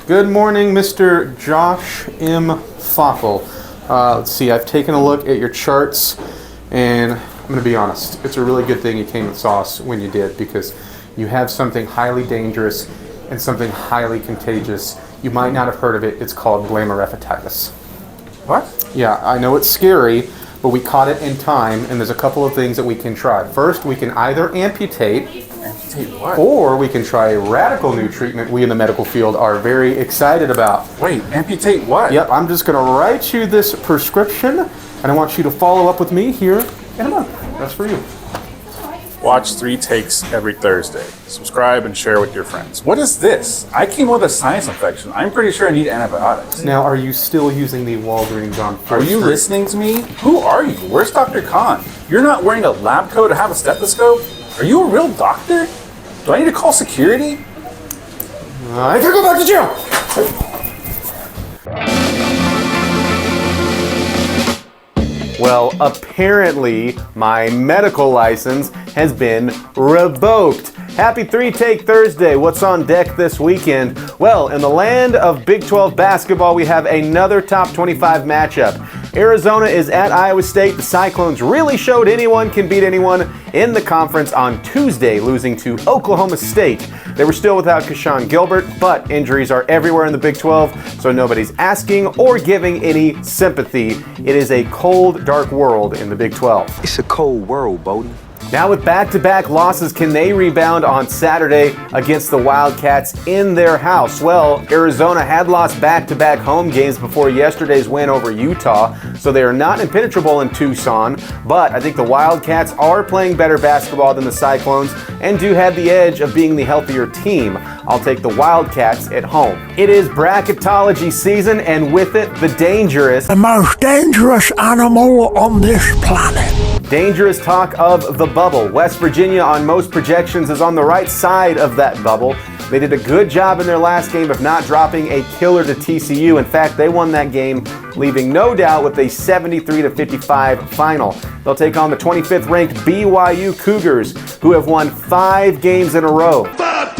Good morning, Mr. Josh M. Faupel. Let's see, I've taken a look at your charts, and I'm going to be honest, it's a really good thing you came and saw us when you did, because you have something highly dangerous and something highly contagious. You might not have heard of it. It's called glomerulopathitis. What? Yeah, I know it's scary, but we caught it in time, and there's a couple of things that we can try. First, we can either amputate, What? or we can try a radical new treatment we in the medical field are very excited about. Wait, amputate what? Yep, I'm just going to write you this prescription, and I want you to follow up with me here in a month. That's for you. Watch 3 Takes every Thursday. Subscribe and share with your friends. What is this? I came with a sinus infection. I'm pretty sure I need antibiotics. Now, are you still using the Walgreens on 4th Are you Street? listening to me? Who are you? Where's Dr. Khan? You're not wearing a lab coat to have a stethoscope? Are you a real doctor? Do I need to call security? I gotta go back to jail! Well, apparently, my medical license has been revoked. Happy 3 Take Thursday. What's on deck this weekend? Well, in the land of Big 12 basketball, we have another top 25 matchup. Arizona is at Iowa State. The Cyclones really showed anyone can beat anyone in the conference on Tuesday, losing to Oklahoma State. They were still without Keshawn Gilbert, but injuries are everywhere in the Big 12, so nobody's asking or giving any sympathy. It is a cold, dark world in the Big 12. It's a cold world, Bodie. Now with back-to-back losses, can they rebound on Saturday against the Wildcats in their house? Well, Arizona had lost back-to-back home games before yesterday's win over Utah, so they are not impenetrable in Tucson, but I think the Wildcats are playing better basketball than the Cyclones and do have the edge of being the healthier team. I'll take the Wildcats at home. It is bracketology season, and with it, the most dangerous animal on this planet. Dangerous talk of the bubble. West Virginia on most projections is on the right side of that bubble. They did a good job in their last game of not dropping a killer to TCU. In fact, they won that game, leaving no doubt with a 73-55 final. They'll take on the 25th ranked BYU Cougars, who have won 5 games in a row. Five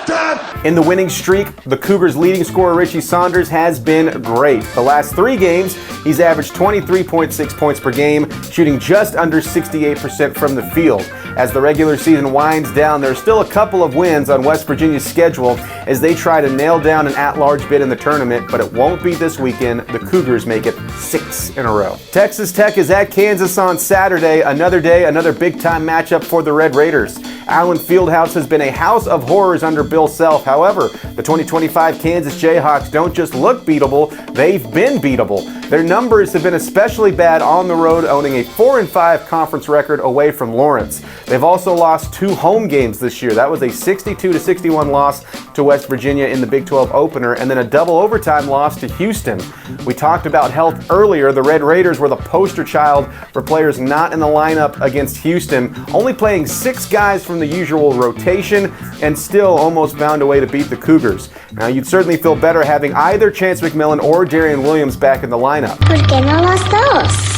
time. In the winning streak, the Cougars' leading scorer Richie Saunders has been great. The last 3 games, he's averaged 23.6 points per game, shooting just under 68% from the field. As the regular season winds down, there's still a couple of wins on West Virginia's schedule as they try to nail down an at-large bid in the tournament, but it won't be this weekend. The Cougars make it 6 in a row. Texas Tech is at Kansas on Saturday. Another day, another big-time matchup for the Red Raiders. Allen Fieldhouse has been a house of horrors under Bill Self. However, the 2025 Kansas Jayhawks don't just look beatable, they've been beatable. Their numbers have been especially bad on the road, owning a 4-5 conference record away from Lawrence. They've also lost 2 home games this year. That was a 62-61 loss to West Virginia in the Big 12 opener, and then a double overtime loss to Houston. We talked about health earlier. The Red Raiders were the poster child for players not in the lineup against Houston, only playing 6 guys from the usual rotation and still almost found a way to beat the Cougars. Now, you'd certainly feel better having either Chance McMillan or Darian Williams back in the lineup. ¿Por qué no los dos?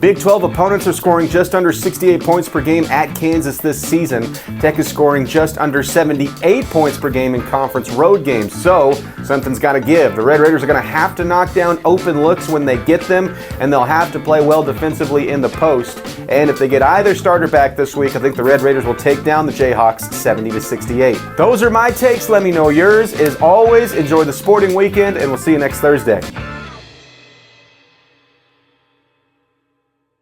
Big 12 opponents are scoring just under 68 points per game at Kansas this season. Tech is scoring just under 78 points per game in conference road games, so something's got to give. The Red Raiders are going to have to knock down open looks when they get them, and they'll have to play well defensively in the post. And if they get either starter back this week, I think the Red Raiders will take down the Jayhawks 70-68. Those are my takes. Let me know yours. As always, enjoy the sporting weekend, and we'll see you next Thursday.